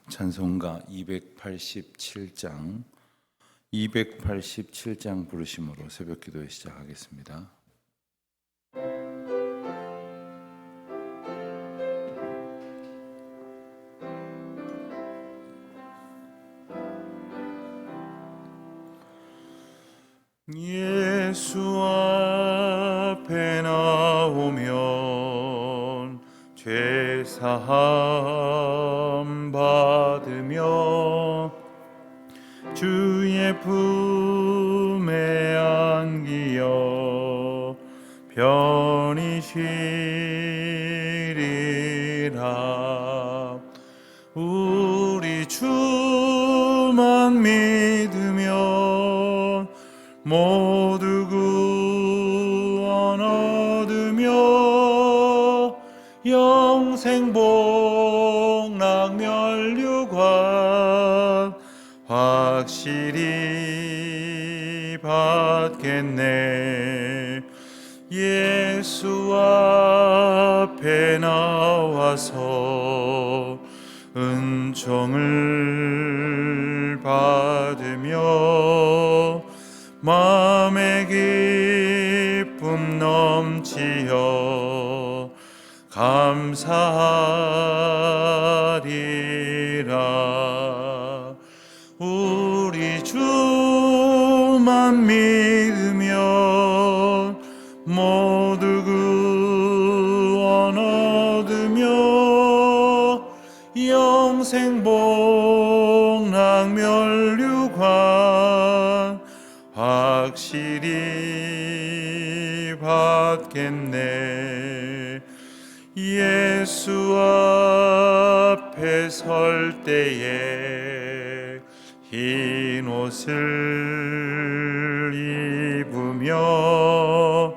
찬송가 287장 부르심으로 새벽 기도에 시작하겠습니다. 예수 앞에 나오면 죄사함 받으며 주의 품에 안기어 편히 쉬리라. 우리 주만 믿으면 모두 구원 얻으며 영생 복락 멸류관 확실히 받겠네. 예수 앞에 나와서 은총을 받으며 마음의 기쁨 넘치어 감사하리라. 우리 주만 믿으면 모두 구원 얻으며 영생 복락 멸류관 확실히 받겠네. 예수 앞에 설 때에 흰 옷을 입으며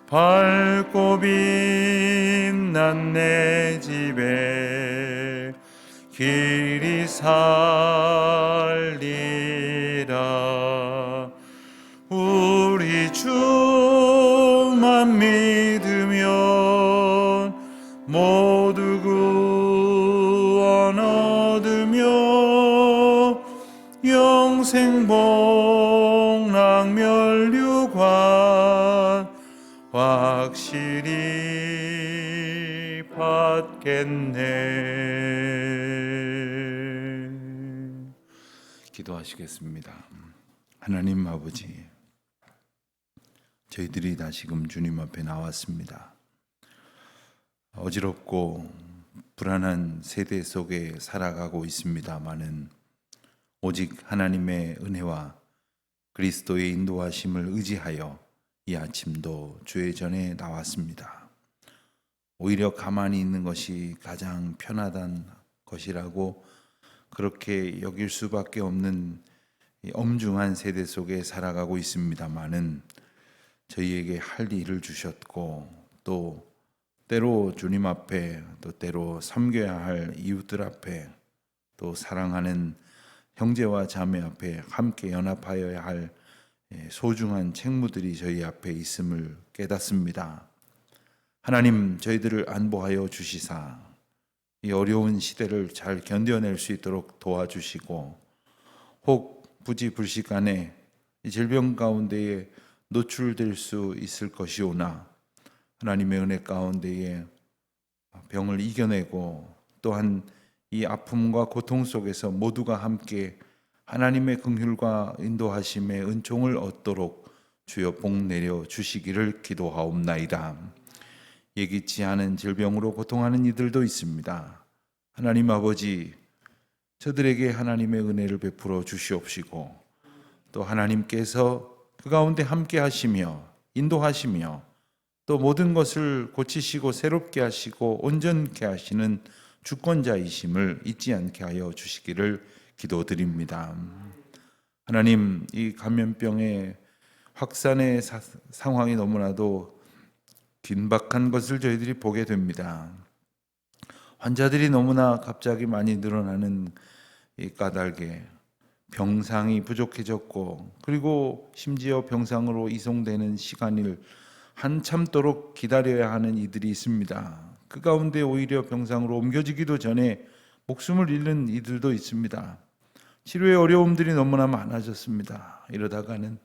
밝고 빛난 내 집에 길이 살리라. 우리 주만 믿으면 모두 구원 얻으며 영생 복락 멸류관 확실히 받겠네. 기도하시겠습니다. 하나님 아버지, 저희들이 다시금 주님 앞에 나왔습니다. 어지럽고 불안한 세대 속에 살아가고 있습니다마는 오직 하나님의 은혜와 그리스도의 인도하심을 의지하여 이 아침도 주의 전에 나왔습니다. 오히려 가만히 있는 것이 가장 편하단 것이라고 그렇게 여길 수밖에 없는 엄중한 세대 속에 살아가고 있습니다마는 저희에게 할 일을 주셨고 또 때로 주님 앞에 또 때로 섬겨야 할 이웃들 앞에 또 사랑하는 형제와 자매 앞에 함께 연합하여야 할 소중한 책무들이 저희 앞에 있음을 깨닫습니다. 하나님, 저희들을 안보하여 주시사 이 어려운 시대를 잘 견뎌낼 수 있도록 도와주시고 혹 부지불식간에 이 질병 가운데에 노출될 수 있을 것이오나 하나님의 은혜 가운데에 병을 이겨내고 또한 이 아픔과 고통 속에서 모두가 함께 하나님의 긍휼과 인도하심의 은총을 얻도록 주여 복 내려 주시기를 기도하옵나이다. 예기치 않은 질병으로 고통하는 이들도 있습니다. 하나님 아버지, 저들에게 하나님의 은혜를 베풀어 주시옵시고 또 하나님께서 그 가운데 함께 하시며 인도하시며 또 모든 것을 고치시고 새롭게 하시고 온전케 하시는 주권자이심을 잊지 않게 하여 주시기를 기도드립니다. 하나님, 이 감염병의 확산의 상황이 너무나도 긴박한 것을 저희들이 보게 됩니다. 환자들이 너무나 갑자기 많이 늘어나는 이 까닭에 병상이 부족해졌고 그리고 심지어 병상으로 이송되는 시간을 한참도록 기다려야 하는 이들이 있습니다. 그 가운데 오히려 병상으로 옮겨지기도 전에 목숨을 잃는 이들도 있습니다. 치료의 어려움들이 너무나 많아졌습니다. 이러다가는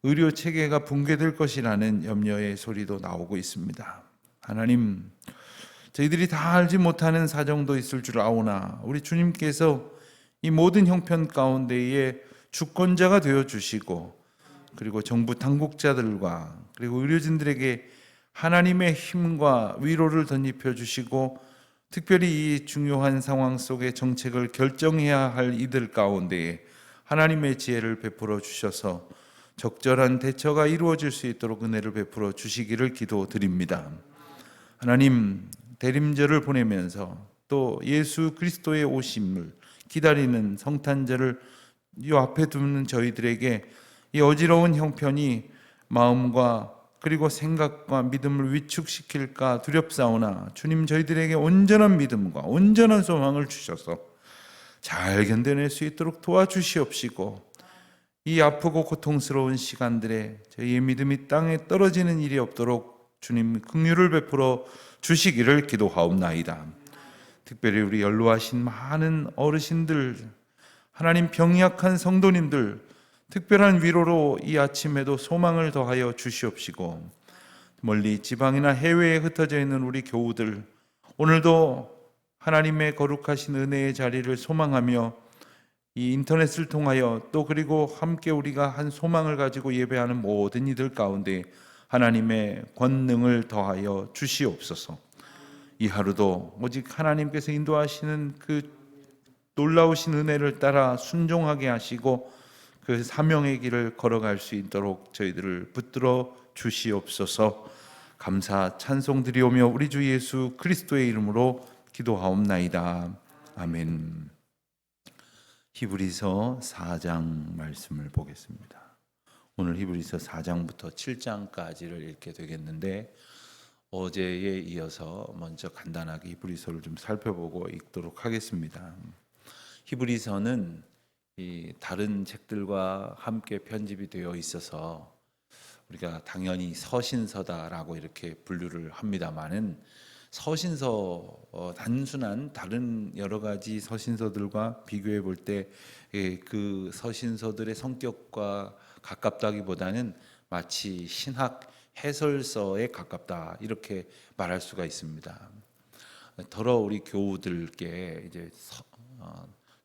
의료 체계가 붕괴될 것이라는 염려의 소리도 나오고 있습니다. 하나님, 저희들이 다 알지 못하는 사정도 있을 줄 아오나 우리 주님께서 이 모든 형편 가운데에 주권자가 되어 주시고, 그리고 정부 당국자들과 그리고 의료진들에게 하나님의 힘과 위로를 덧입혀 주시고, 특별히 이 중요한 상황 속에 정책을 결정해야 할 이들 가운데에 하나님의 지혜를 베풀어 주셔서 적절한 대처가 이루어질 수 있도록 은혜를 베풀어 주시기를 기도드립니다. 하나님, 대림절을 보내면서 또 예수 그리스도의 오심을 기다리는 성탄절을 이 앞에 두는 저희들에게 이 어지러운 형편이 마음과 그리고 생각과 믿음을 위축시킬까 두렵사오나, 주님, 저희들에게 온전한 믿음과 온전한 소망을 주셔서 잘 견뎌낼 수 있도록 도와주시옵시고, 이 아프고 고통스러운 시간들에 저희의 믿음이 땅에 떨어지는 일이 없도록 주님 긍휼을 베풀어 주시기를 기도하옵나이다. 특별히 우리 연로하신 많은 어르신들, 하나님, 병약한 성도님들 특별한 위로로 이 아침에도 소망을 더하여 주시옵시고, 멀리 지방이나 해외에 흩어져 있는 우리 교우들, 오늘도 하나님의 거룩하신 은혜의 자리를 소망하며 이 인터넷을 통하여 또 그리고 함께 우리가 한 소망을 가지고 예배하는 모든 이들 가운데 하나님의 권능을 더하여 주시옵소서. 이 하루도 오직 하나님께서 인도하시는 그 놀라우신 은혜를 따라 순종하게 하시고 그 사명의 길을 걸어갈 수 있도록 저희들을 붙들어 주시옵소서. 감사 찬송 드리오며 우리 주 예수 그리스도의 이름으로 기도하옵나이다. 아멘. 히브리서 4장 말씀을 보겠습니다. 오늘 히브리서 4장부터 7장까지를 읽게 되겠는데, 어제에 이어서 먼저 간단하게 히브리서를 좀 살펴보고 읽도록 하겠습니다. 히브리서는 이 다른 책들과 함께 편집이 되어 있어서 우리가 당연히 서신서다라고 이렇게 분류를 합니다만은, 서신서 단순한 다른 여러 가지 서신서들과 비교해 볼 때 그 서신서들의 성격과 가깝다기보다는 마치 신학 해설서에 가깝다, 이렇게 말할 수가 있습니다. 더러 우리 교우들께 이제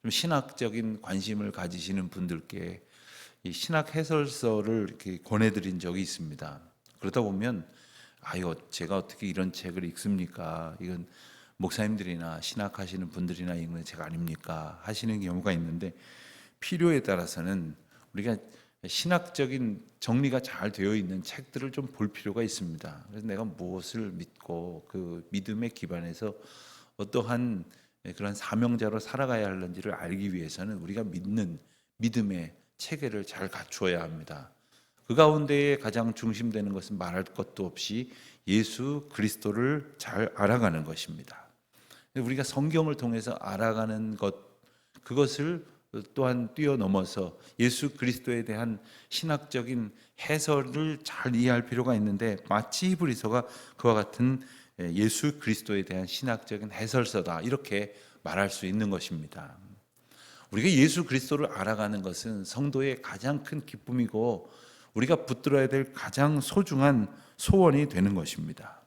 좀 신학적인 관심을 가지시는 분들께 이 신학 해설서를 이렇게 권해드린 적이 있습니다. 그러다 보면 제가 어떻게 이런 책을 읽습니까? 이건 목사님들이나 신학하시는 분들이나 읽는 책 아닙니까? 하시는 경우가 있는데, 필요에 따라서는 우리가 신학적인 정리가 잘 되어 있는 책들을 좀 볼 필요가 있습니다. 그래서 내가 무엇을 믿고 그 믿음에 기반해서 어떠한 그런 사명자로 살아가야 하는지를 알기 위해서는 우리가 믿는 믿음의 체계를 잘 갖추어야 합니다. 그 가운데에 가장 중심되는 것은 말할 것도 없이 예수 그리스도를 잘 알아가는 것입니다. 우리가 성경을 통해서 알아가는 것, 그것을 또한 뛰어넘어서 예수 그리스도에 대한 신학적인 해설을 잘 이해할 필요가 있는데, 마치 히브리서가 그와 같은 예수 그리스도에 대한 신학적인 해설서다, 이렇게 말할 수 있는 것입니다. 우리가 예수 그리스도를 알아가는 것은 성도의 가장 큰 기쁨이고 우리가 붙들어야 될 가장 소중한 소원이 되는 것입니다.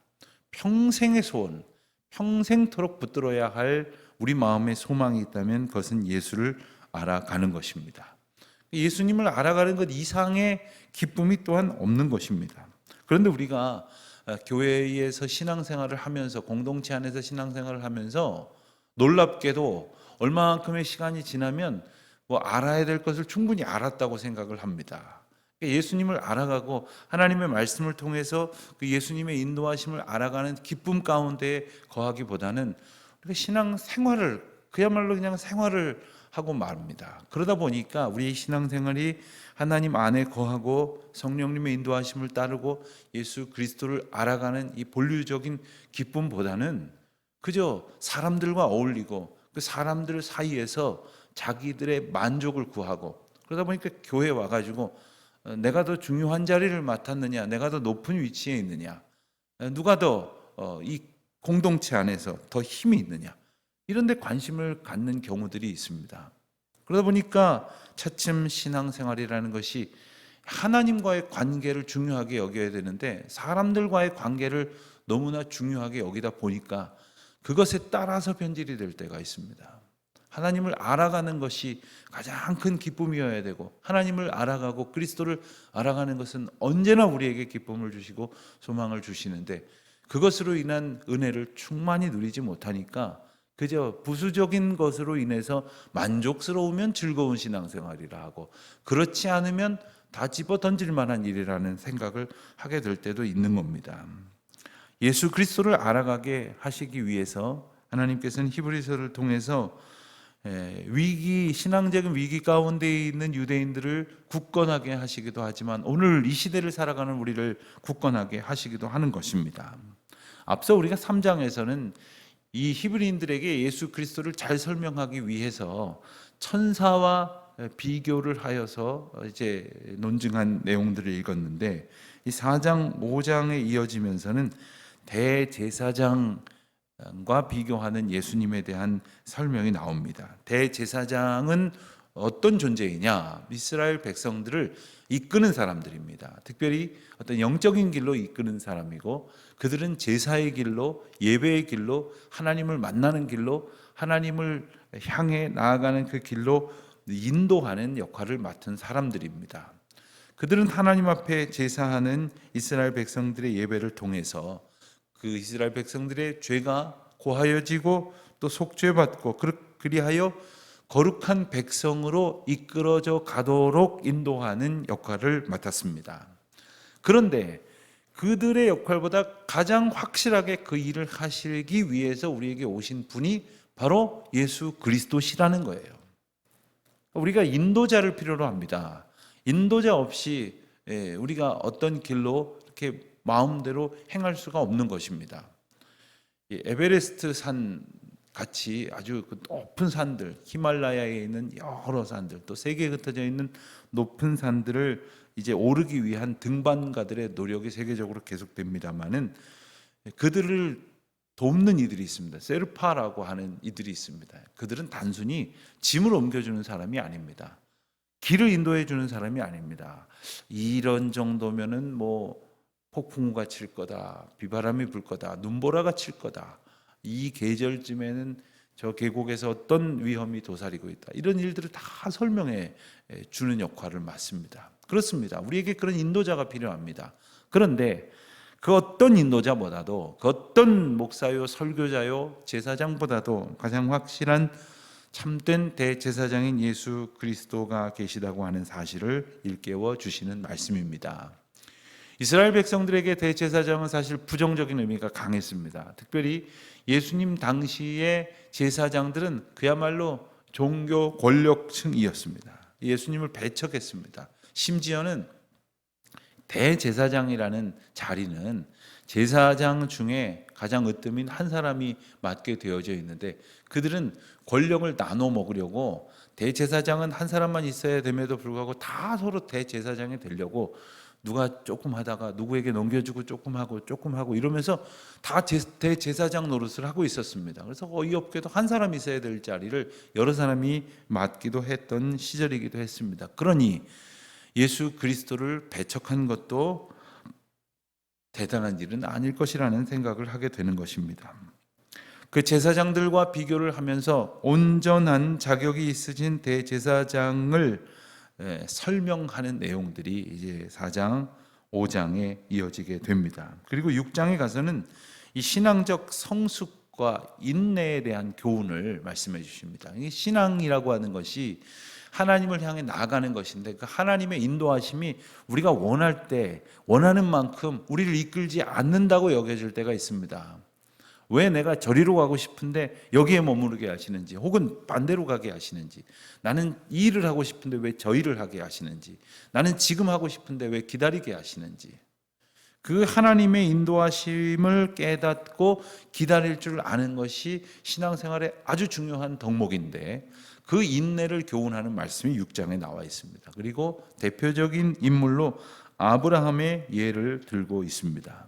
평생의 소원, 평생토록 붙들어야 할 우리 마음의 소망이 있다면 그것은 예수를 알아가는 것입니다. 예수님을 알아가는 것 이상의 기쁨이 또한 없는 것입니다. 그런데 우리가 교회에서 신앙생활을 하면서, 공동체 안에서 신앙생활을 하면서 놀랍게도 얼마만큼의 시간이 지나면 알아야 될 것을 충분히 알았다고 생각을 합니다. 예수님을 알아가고 하나님의 말씀을 통해서 그 예수님의 인도하심을 알아가는 기쁨 가운데 거하기보다는 우리가 신앙생활을 그야말로 그냥 생활을 하고 말입니다. 그러다 보니까 우리의 신앙생활이 하나님 안에 거하고 성령님의 인도하심을 따르고 예수 그리스도를 알아가는 이 본류적인 기쁨보다는 그저 사람들과 어울리고 그 사람들 사이에서 자기들의 만족을 구하고, 그러다 보니까 교회에 와가지고 내가 더 중요한 자리를 맡았느냐, 내가 더 높은 위치에 있느냐, 누가 더 이 공동체 안에서 더 힘이 있느냐, 이런 데 관심을 갖는 경우들이 있습니다. 그러다 보니까 차츰 신앙생활이라는 것이 하나님과의 관계를 중요하게 여겨야 되는데 사람들과의 관계를 너무나 중요하게 여기다 보니까 그것에 따라서 변질이 될 때가 있습니다. 하나님을 알아가는 것이 가장 큰 기쁨이어야 되고, 하나님을 알아가고 그리스도를 알아가는 것은 언제나 우리에게 기쁨을 주시고 소망을 주시는데, 그것으로 인한 은혜를 충만히 누리지 못하니까 그저 부수적인 것으로 인해서 만족스러우면 즐거운 신앙생활이라 하고, 그렇지 않으면 다 집어 던질 만한 일이라는 생각을 하게 될 때도 있는 겁니다. 예수 그리스도를 알아가게 하시기 위해서 하나님께서는 히브리서를 통해서 신앙적인 위기 가운데 있는 유대인들을 굳건하게 하시기도 하지만 오늘 이 시대를 살아가는 우리를 굳건하게 하시기도 하는 것입니다. 앞서 우리가 3장에서는 이 히브리인들에게 예수 그리스도를 잘 설명하기 위해서 천사와 비교를 하여서 이제 논증한 내용들을 읽었는데, 이 4장 5장에 이어지면서는 대제사장과 비교하는 예수님에 대한 설명이 나옵니다. 대제사장은 어떤 존재이냐? 이스라엘 백성들을 이끄는 사람들입니다. 특별히 어떤 영적인 길로 이끄는 사람이고, 그들은 제사의 길로, 예배의 길로, 하나님을 만나는 길로, 하나님을 향해 나아가는 그 길로 인도하는 역할을 맡은 사람들입니다. 그들은 하나님 앞에 제사하는 이스라엘 백성들의 예배를 통해서 그 이스라엘 백성들의 죄가 고하여지고 또 속죄받고 그리하여 거룩한 백성으로 이끌어져 가도록 인도하는 역할을 맡았습니다. 그런데 그들의 역할보다 가장 확실하게 그 일을 하시기 위해서 우리에게 오신 분이 바로 예수 그리스도시라는 거예요. 우리가 인도자를 필요로 합니다. 인도자 없이 우리가 어떤 길로 이렇게 마음대로 행할 수가 없는 것입니다. 에베레스트 산 같이 아주 높은 산들, 히말라야에 있는 여러 산들, 또 세계에 흩어져 있는 높은 산들을 이제 오르기 위한 등반가들의 노력이 세계적으로 계속됩니다만은 그들을 돕는 이들이 있습니다. 세르파라고 하는 이들이 있습니다. 그들은 단순히 짐을 옮겨주는 사람이 아닙니다. 길을 인도해 주는 사람이 아닙니다. 이런 정도면은 뭐 폭풍우가 칠 거다, 비바람이 불 거다, 눈보라가 칠 거다, 이 계절쯤에는 저 계곡에서 어떤 위험이 도사리고 있다, 이런 일들을 다 설명해 주는 역할을 맡습니다. 그렇습니다. 우리에게 그런 인도자가 필요합니다. 그런데 그 어떤 인도자보다도, 그 어떤 목사요, 설교자요, 제사장보다도 가장 확실한 참된 대제사장인 예수 그리스도가 계시다고 하는 사실을 일깨워 주시는 말씀입니다. 이스라엘 백성들에게 대제사장은 사실 부정적인 의미가 강했습니다. 특별히 예수님 당시의 제사장들은 그야말로 종교 권력층이었습니다. 예수님을 배척했습니다. 심지어는 대제사장이라는 자리는 제사장 중에 가장 으뜸인 한 사람이 맡게 되어져 있는데, 그들은 권력을 나눠 먹으려고 대제사장은 한 사람만 있어야 됨에도 불구하고 다 서로 대제사장이 되려고 누가 조금 하다가 누구에게 넘겨주고 조금 하고 이러면서 다 대제사장 노릇을 하고 있었습니다. 그래서 어이없게도 한 사람 있어야 될 자리를 여러 사람이 맡기도 했던 시절이기도 했습니다. 그러니 예수 그리스도를 배척한 것도 대단한 일은 아닐 것이라는 생각을 하게 되는 것입니다. 그 제사장들과 비교를 하면서 온전한 자격이 있으신 대제사장을 설명하는 내용들이 이제 4장, 5장에 이어지게 됩니다. 그리고 6장에 가서는 이 신앙적 성숙과 인내에 대한 교훈을 말씀해 주십니다. 이 신앙이라고 하는 것이 하나님을 향해 나아가는 것인데, 그 하나님의 인도하심이 우리가 원할 때 원하는 만큼 우리를 이끌지 않는다고 여겨질 때가 있습니다. 왜 내가 저리로 가고 싶은데 여기에 머무르게 하시는지, 혹은 반대로 가게 하시는지, 나는 이 일을 하고 싶은데 왜 저 일을 하게 하시는지, 나는 지금 하고 싶은데 왜 기다리게 하시는지, 그 하나님의 인도하심을 깨닫고 기다릴 줄 아는 것이 신앙생활의 아주 중요한 덕목인데, 그 인내를 교훈하는 말씀이 6장에 나와 있습니다. 그리고 대표적인 인물로 아브라함의 예를 들고 있습니다.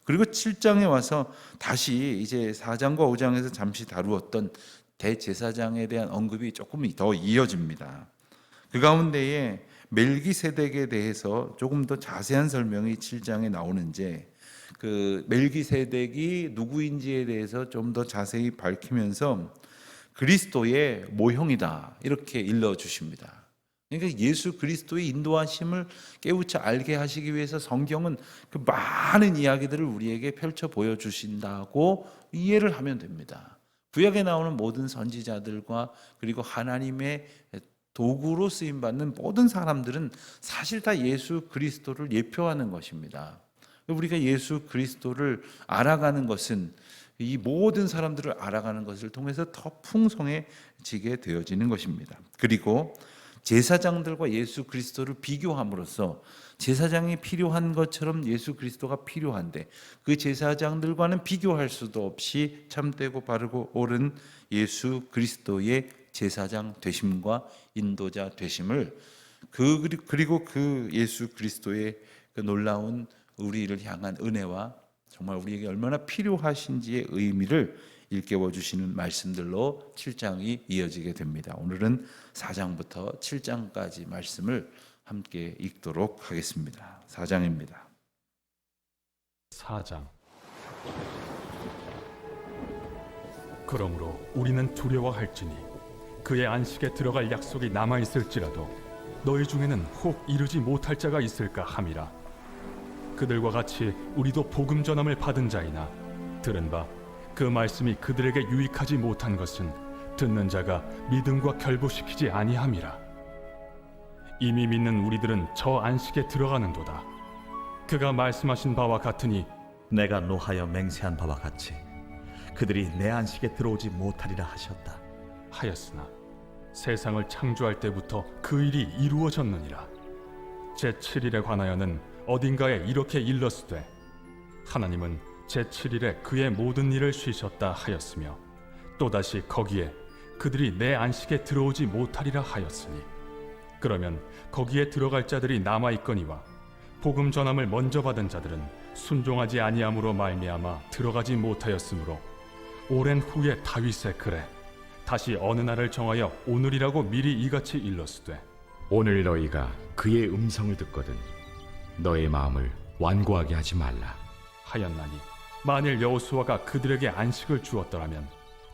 그리고 7장에 와서 다시 이제 4장과 5장에서 잠시 다루었던 대제사장에 대한 언급이 조금 더 이어집니다. 그 가운데에 멜기세덱에 대해서 조금 더 자세한 설명이 7장에 나오는지, 그 멜기세덱이 누구인지에 대해서 좀 더 자세히 밝히면서 그리스도의 모형이다 이렇게 일러 주십니다. 그러니까 예수 그리스도의 인도하심을 깨우쳐 알게 하시기 위해서 성경은 그 많은 이야기들을 우리에게 펼쳐 보여주신다고 이해를 하면 됩니다. 구약에 나오는 모든 선지자들과 그리고 하나님의 도구로 쓰임받는 모든 사람들은 사실 다 예수 그리스도를 예표하는 것입니다. 우리가 예수 그리스도를 알아가는 것은 이 모든 사람들을 알아가는 것을 통해서 더 풍성해지게 되어지는 것입니다. 그리고 제사장들과 예수 그리스도를 비교함으로써 제사장이 필요한 것처럼 예수 그리스도가 필요한데 그 제사장들과는 비교할 수도 없이 참되고 바르고 옳은 예수 그리스도의 제사장 되심과 인도자 되심을 그리고 그 예수 그리스도의 그 놀라운 우리를 향한 은혜와 정말 우리에게 얼마나 필요하신지의 의미를 일깨워 주시는 말씀들로 7장이 이어지게 됩니다. 오늘은 4장부터 7장까지 말씀을 함께 읽도록 하겠습니다. 4장입니다. 4장. 그러므로 우리는 두려워할지니 그의 안식에 들어갈 약속이 남아 있을지라도 너희 중에는 혹 이르지 못할 자가 있을까 함이라. 그들과 같이 우리도 복음 전함을 받은 자이나 들은 바 그 말씀이 그들에게 유익하지 못한 것은 듣는 자가 믿음과 결부시키지 아니함이라. 이미 믿는 우리들은 저 안식에 들어가는도다. 그가 말씀하신 바와 같으니 내가 노하여 맹세한 바와 같이 그들이 내 안식에 들어오지 못하리라 하셨다 하였으나 세상을 창조할 때부터 그 일이 이루어졌느니라. 제7일에 관하여는 어딘가에 이렇게 일렀으되 하나님은 제7일에 그의 모든 일을 쉬셨다 하였으며 또다시 거기에 그들이 내 안식에 들어오지 못하리라 하였으니 그러면 거기에 들어갈 자들이 남아있거니와 복음 전함을 먼저 받은 자들은 순종하지 아니함으로 말미암아 들어가지 못하였으므로 오랜 후에 다윗의 글에 다시 어느 날을 정하여 오늘이라고 미리 이같이 일렀으되 오늘 너희가 그의 음성을 듣거든 너의 마음을 완고하게 하지 말라 하였나니 만일 여호수아가 그들에게 안식을 주었더라면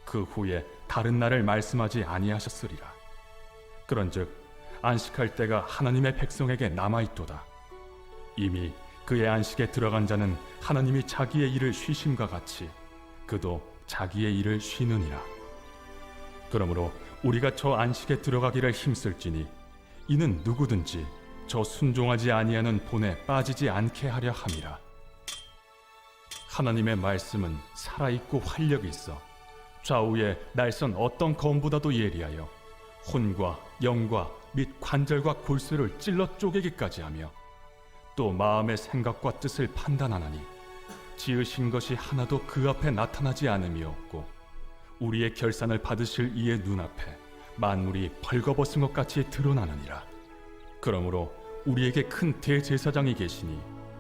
그 후에 다른 날을 말씀하지 아니하셨으리라. 그런즉 안식할 때가 하나님의 백성에게 남아있도다. 이미 그의 안식에 들어간 자는 하나님이 자기의 일을 쉬심과 같이 그도 자기의 일을 쉬느니라. 그러므로 우리가 저 안식에 들어가기를 힘쓸지니 이는 누구든지 저 순종하지 아니하는 본에 빠지지 않게 하려 함이라. 하나님의 말씀은 살아있고 활력이 있어 좌우에 날선 어떤 검보다도 예리하여 혼과 영과 및 관절과 골수를 찔러 쪼개기까지 하며 또 마음의 생각과 뜻을 판단하나니 지으신 것이 하나도 그 앞에 나타나지 않음이 없고 우리의 결산을 받으실 이의 눈앞에 만물이 벌거벗은 것 같이 드러나느니라. 그러므로 우리에게 큰 대제사장이 계시니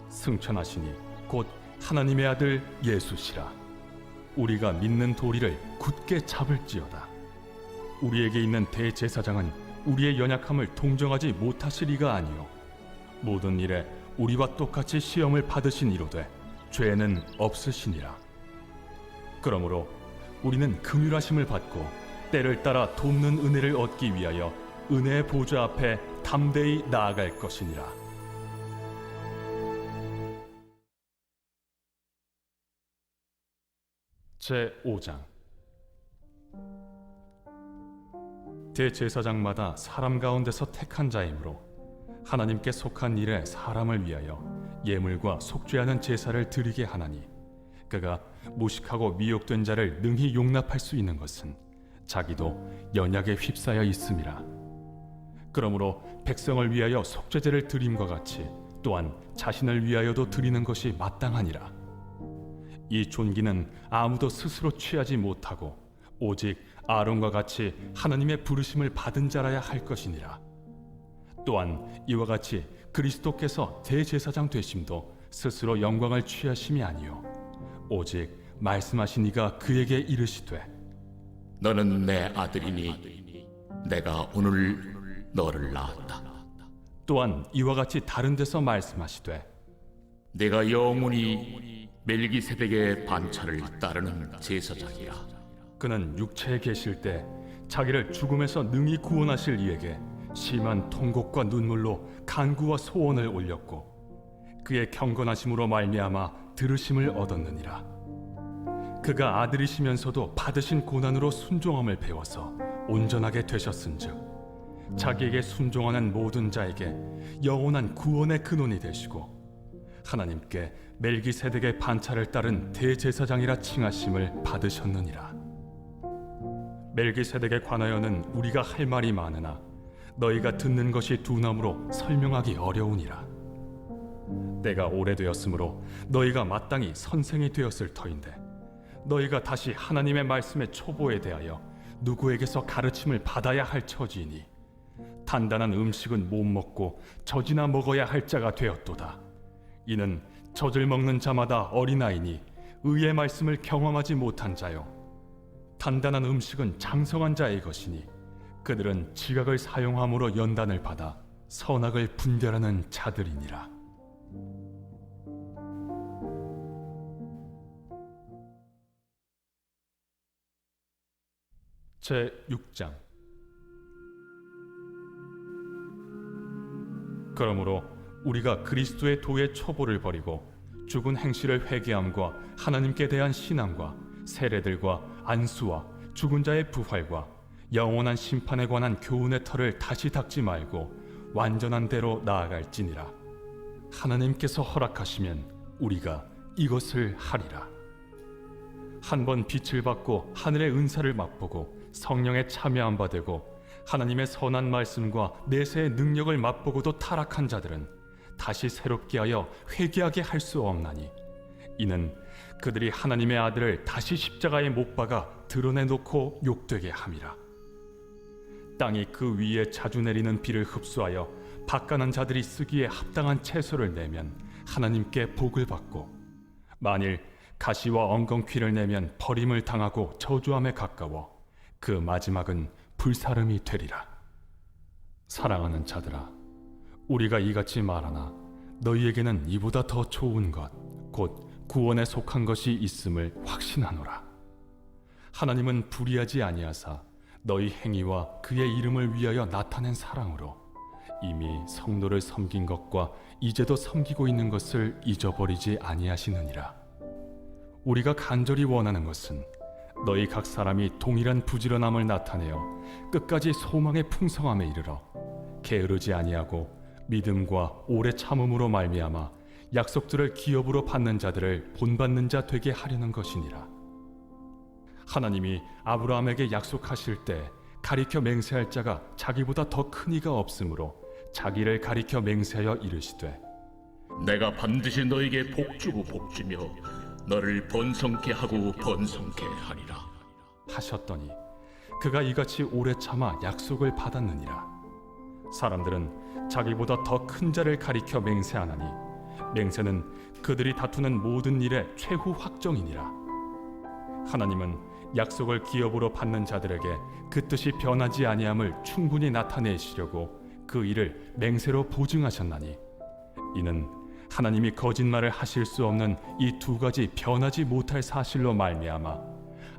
승천하시니 곧 하나님의 아들 예수시라. 우리가 믿는 도리를 굳게 잡을지어다. 우리에게 있는 대제사장은 우리의 연약함을 동정하지 못하시리가 아니요 모든 일에 우리와 똑같이 시험을 받으신 이로되 죄는 없으시니라. 그러므로 우리는 긍휼하심을 받고 때를 따라 돕는 은혜를 얻기 위하여 은혜의 보좌 앞에 담대히 나아갈 것이니라. 제5장. 대제사장마다 사람 가운데서 택한 자이므로 하나님께 속한 일에 사람을 위하여 예물과 속죄하는 제사를 드리게 하나니 그가 무식하고 미혹된 자를 능히 용납할 수 있는 것은 자기도 연약에 휩싸여 있음이라. 그러므로 백성을 위하여 속죄제를 드림과 같이 또한 자신을 위하여도 드리는 것이 마땅하니라. 이 존귀는 아무도 스스로 취하지 못하고 오직 아론과 같이 하나님의 부르심을 받은 자라야 할 것이니라. 또한 이와 같이 그리스도께서 대제사장 되심도 스스로 영광을 취하심이 아니요 오직 말씀하신 이가 그에게 이르시되 너는 내 아들이니 내가 오늘 너를 낳았다. 또한 이와 같이 다른 데서 말씀하시되 내가 영원히 멜기세덱의 반차를 따르는 제사장이라. 그는 육체에 계실 때 자기를 죽음에서 능히 구원하실 이에게 심한 통곡과 눈물로 간구와 소원을 올렸고 그의 경건하심으로 말미암아 들으심을 얻었느니라. 그가 아들이시면서도 받으신 고난으로 순종함을 배워서 온전하게 되셨은즉 자기에게 순종하는 모든 자에게 영원한 구원의 근원이 되시고 하나님께 멜기세덱의 반차를 따른 대제사장이라 칭하심을 받으셨느니라. 멜기세덱에 관하여는 우리가 할 말이 많으나 너희가 듣는 것이 두나무로 설명하기 어려우니라. 때가 오래되었으므로 너희가 마땅히 선생이 되었을 터인데 너희가 다시 하나님의 말씀의 초보에 대하여 누구에게서 가르침을 받아야 할 처지이니 단단한 음식은 못 먹고 젖이나 먹어야 할 자가 되었도다. 이는 젖을 먹는 자마다 어린아이니 의의 말씀을 경험하지 못한 자요 단단한 음식은 장성한 자의 것이니 그들은 지각을 사용함으로 연단을 받아 선악을 분별하는 자들이니라. 제 6장. 그러므로 우리가 그리스도의 도의 초보를 버리고 죽은 행실을 회개함과 하나님께 대한 신앙과 세례들과 안수와 죽은 자의 부활과 영원한 심판에 관한 교훈의 털을 다시 닦지 말고 완전한 대로 나아갈지니라. 하나님께서 허락하시면 우리가 이것을 하리라. 한번 빛을 받고 하늘의 은사를 맛보고 성령에 참여한 바 되고 하나님의 선한 말씀과 내세의 능력을 맛보고도 타락한 자들은 다시 새롭게 하여 회개하게 할 수 없나니 이는 그들이 하나님의 아들을 다시 십자가에 못 박아 드러내놓고 욕되게 함이라. 땅이 그 위에 자주 내리는 비를 흡수하여 밭가는 자들이 쓰기에 합당한 채소를 내면 하나님께 복을 받고 만일 가시와 엉겅퀴를 내면 버림을 당하고 저주함에 가까워 그 마지막은 불사름이 되리라. 사랑하는 자들아, 우리가 이같이 말하나 너희에게는 이보다 더 좋은 것, 곧 구원에 속한 것이 있음을 확신하노라. 하나님은 불의하지 아니하사 너희 행위와 그의 이름을 위하여 나타낸 사랑으로 이미 성도를 섬긴 것과 이제도 섬기고 있는 것을 잊어버리지 아니하시느니라. 우리가 간절히 원하는 것은 너희 각 사람이 동일한 부지런함을 나타내어 끝까지 소망의 풍성함에 이르러 게으르지 아니하고 믿음과 오래 참음으로 말미암아 약속들을 기업으로 받는 자들을 본받는 자 되게 하려는 것이니라. 하나님이 아브라함에게 약속하실 때 가리켜 맹세할 자가 자기보다 더 큰 이가 없으므로 자기를 가리켜 맹세하여 이르시되 내가 반드시 너에게 복주고 복주며 너를 번성케 하고 번성케 하리라 하셨더니 그가 이같이 오래 참아 약속을 받았느니라. 사람들은 자기보다 더 큰 자를 가리켜 맹세하나니 맹세는 그들이 다투는 모든 일의 최후 확정이니라. 하나님은 약속을 기업으로 받는 자들에게 그 뜻이 변하지 아니함을 충분히 나타내시려고 그 일을 맹세로 보증하셨나니 이는 하나님이 거짓말을 하실 수 없는 이 두 가지 변하지 못할 사실로 말미암아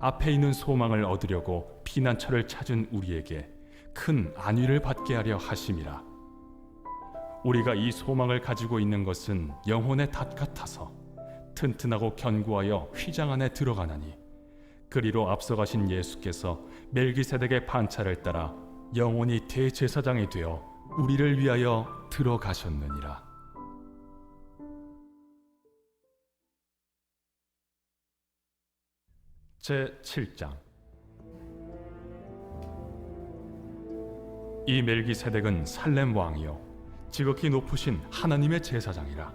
앞에 있는 소망을 얻으려고 피난처를 찾은 우리에게 큰 안위를 받게 하려 하심이라. 우리가 이 소망을 가지고 있는 것은 영혼의 닷 같아서 튼튼하고 견고하여 휘장 안에 들어가나니 그리로 앞서가신 예수께서 멜기세덱의 반차를 따라 영원히 대제사장이 되어 우리를 위하여 들어가셨느니라. 제 7장. 이 멜기세덱은 살렘 왕이요 지극히 높으신 하나님의 제사장이라.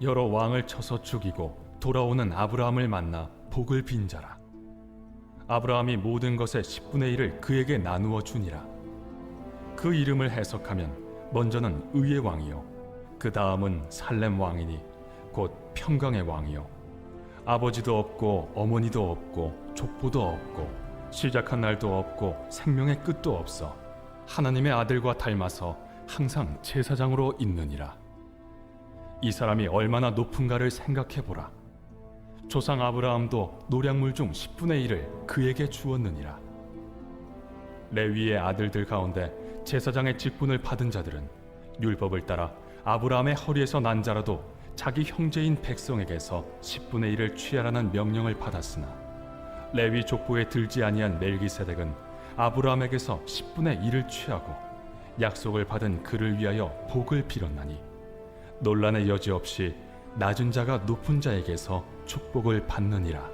여러 왕을 쳐서 죽이고 돌아오는 아브라함을 만나 복을 빈 자라. 아브라함이 모든 것의 10분의 1을 그에게 나누어 주니라. 그 이름을 해석하면 먼저는 의의 왕이요 그 다음은 살렘 왕이니 곧 평강의 왕이요 아버지도 없고 어머니도 없고 족보도 없고 시작한 날도 없고 생명의 끝도 없어 하나님의 아들과 닮아서 항상 제사장으로 있느니라. 이 사람이 얼마나 높은가를 생각해 보라. 조상 아브라함도 노량물 중 10분의 1을 그에게 주었느니라. 레위의 아들들 가운데 제사장의 직분을 받은 자들은 율법을 따라 아브라함의 허리에서 난 자라도 자기 형제인 백성에게서 10분의 1을 취하라는 명령을 받았으나 레위 족보에 들지 아니한 멜기세덱은 아브라함에게서 10분의 1을 취하고 약속을 받은 그를 위하여 복을 빌었나니 논란의 여지 없이 낮은 자가 높은 자에게서 축복을 받느니라.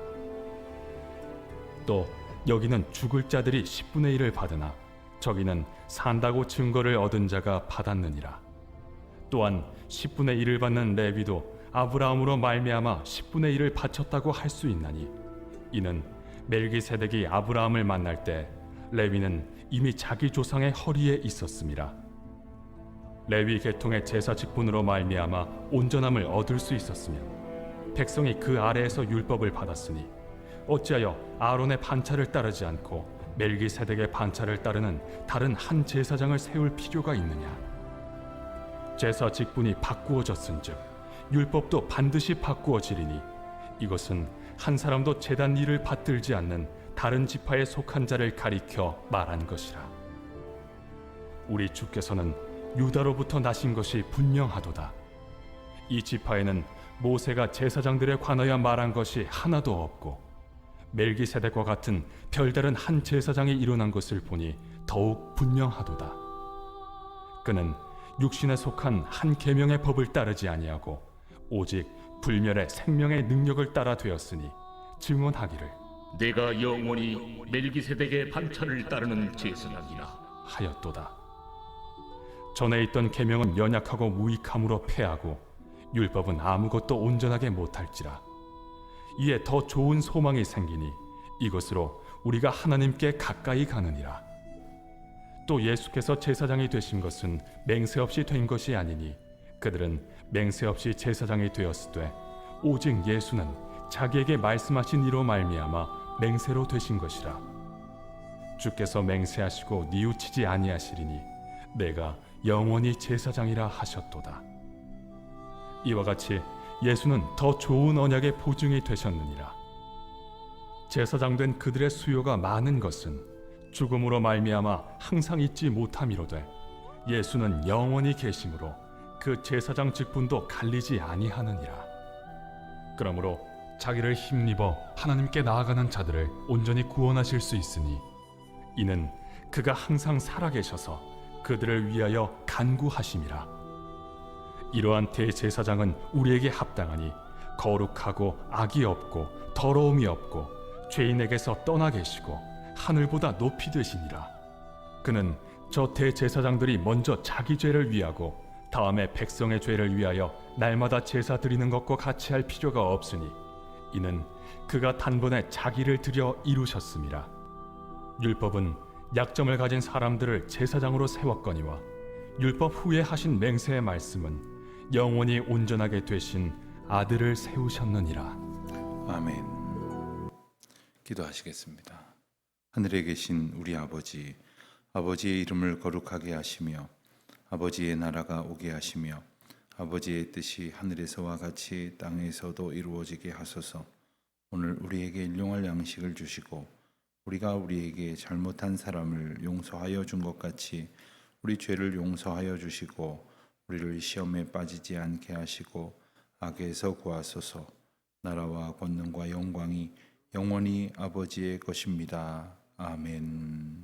또 여기는 죽을 자들이 10분의 1을 받으나 저기는 산다고 증거를 얻은 자가 받았느니라. 또한 10분의 1을 받는 레위도 아브라함으로 말미암아 10분의 1을 바쳤다고 할 수 있나니 이는 멜기세덱이 아브라함을 만날 때 레위는 이미 자기 조상의 허리에 있었음이라. 레위 계통의 제사 직분으로 말미암아 온전함을 얻을 수 있었으며 백성이 그 아래에서 율법을 받았으니 어찌하여 아론의 반차를 따르지 않고 멜기세덱의 반차를 따르는 다른 한 제사장을 세울 필요가 있느냐. 제사 직분이 바꾸어졌은즉 율법도 반드시 바꾸어지리니 이것은 한 사람도 제단 일을 받들지 않는 다른 지파에 속한 자를 가리켜 말한 것이라. 우리 주께서는 유다로부터 나신 것이 분명하도다. 이 지파에는 모세가 제사장들에 관하여 말한 것이 하나도 없고 멜기세덱과 같은 별다른 한 제사장이 일어난 것을 보니 더욱 분명하도다. 그는 육신에 속한 한 계명의 법을 따르지 아니하고 오직 불멸의 생명의 능력을 따라 되었으니 증언하기를 내가 영원히 멜기세덱의 반차를 따르는 제사장이라 하였도다. 전에 있던 계명은 연약하고 무익함으로 패하고 율법은 아무것도 온전하게 못할지라. 이에 더 좋은 소망이 생기니 이것으로 우리가 하나님께 가까이 가느니라. 또 예수께서 제사장이 되신 것은 맹세 없이 된 것이 아니니 그들은 맹세 없이 제사장이 되었으되 오직 예수는 자기에게 말씀하신 이로 말미암아 맹세로 되신 것이라. 주께서 맹세하시고 뉘우치지 아니하시리니 내가 영원히 제사장이라 하셨도다. 이와 같이 예수는 더 좋은 언약의 보증이 되셨느니라. 제사장 된 그들의 수요가 많은 것은 죽음으로 말미암아 항상 잊지 못함이로되 예수는 영원히 계심으로 그 제사장 직분도 갈리지 아니하느니라. 그러므로 자기를 힘입어 하나님께 나아가는 자들을 온전히 구원하실 수 있으니 이는 그가 항상 살아계셔서 그들을 위하여 간구하심이라. 이러한 대제사장은 우리에게 합당하니 거룩하고 악이 없고 더러움이 없고 죄인에게서 떠나 계시고 하늘보다 높이 되시니라. 그는 저 대제사장들이 먼저 자기 죄를 위하고 다음에 백성의 죄를 위하여 날마다 제사 드리는 것과 같이 할 필요가 없으니 이는 그가 단번에 자기를 드려 이루셨음이라. 율법은 약점을 가진 사람들을 제사장으로 세웠거니와 율법 후에 하신 맹세의 말씀은 영원히 온전하게 되신 아들을 세우셨느니라. 아멘. 기도하시겠습니다. 하늘에 계신 우리 아버지, 아버지의 이름을 거룩하게 하시며 아버지의 나라가 오게 하시며 아버지의 뜻이 하늘에서와 같이 땅에서도 이루어지게 하소서. 오늘 우리에게 일용할 양식을 주시고 우리가 우리에게 잘못한 사람을 용서하여 준 것 같이 우리 죄를 용서하여 주시고 우리를 시험에 빠지지 않게 하시고 악에서 구하소서. 나라와 권능과 영광이 영원히 아버지의 것입니다. 아멘.